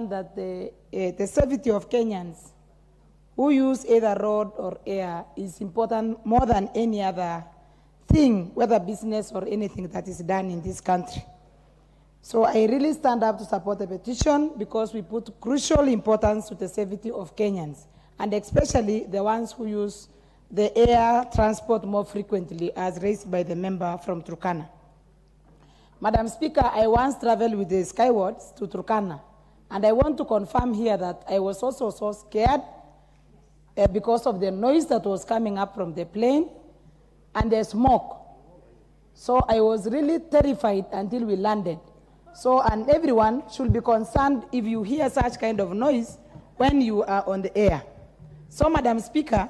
understand that the safety of Kenyans who use either road or air is important more than any other thing, whether business or anything that is done in this country. So I really stand up to support the petition because we put crucial importance to the safety of Kenyans, and especially the ones who use the air transport more frequently, as raised by the member from Turkana. Madam Speaker, I once traveled with the Skywards to Turkana, and I want to confirm here that I was also so scared because of the noise that was coming up from the plane and the smoke. So I was really terrified until we landed. So, and everyone should be concerned if you hear such kind of noise when you are on the air. So, Madam Speaker,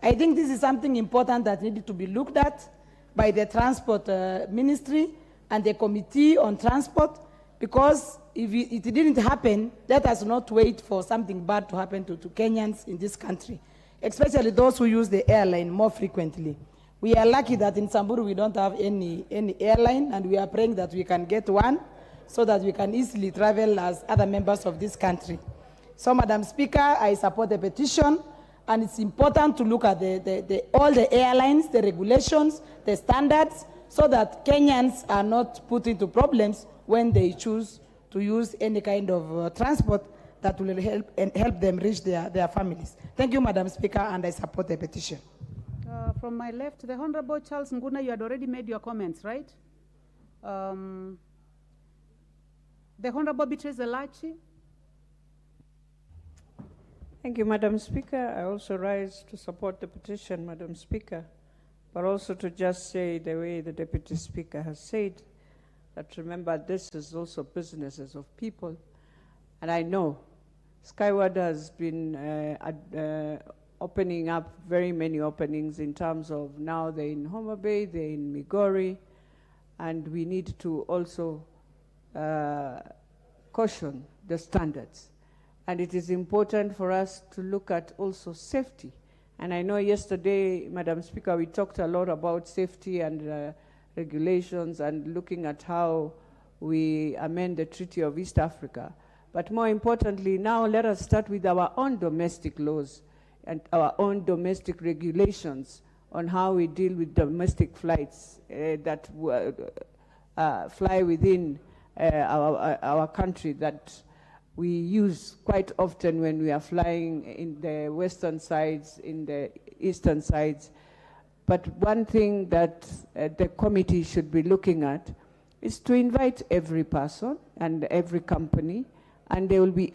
I think this is something important that needed to be looked at by the Transport Ministry and the Committee on Transport, because if it didn't happen, let us not wait for something bad to happen to Kenyans in this country, especially those who use the airline more frequently. We are lucky that in Samburu we don't have any airline, and we are praying that we can get one so that we can easily travel as other members of this country. So, Madam Speaker, I support the petition, and it's important to look at all the airlines, the regulations, the standards, so that Kenyans are not put into problems when they choose to use any kind of transport that will help them reach their families. Thank you, Madam Speaker, and I support the petition. From my left, the Honorable Charles Nguna, you had already made your comments, right? The Honorable Beatrice Elachi. Thank you, Madam Speaker. I also rise to support the petition, Madam Speaker, but also to just say the way the Deputy Speaker has said, that remember this is also businesses of people. And I know Skyward has been opening up very many openings in terms of now they're in Homa Bay, they're in Migori, and we need to also caution the standards. And it is important for us to look at also safety. And I know yesterday, Madam Speaker, we talked a lot about safety and regulations and looking at how we amend the Treaty of East Africa. But more importantly, now let us start with our own domestic laws and our own domestic regulations on how we deal with domestic flights that fly within our country that we use quite often when we are flying in the western sides, in the eastern sides. But one thing that the committee should be looking at is to invite every person and every company, and they will be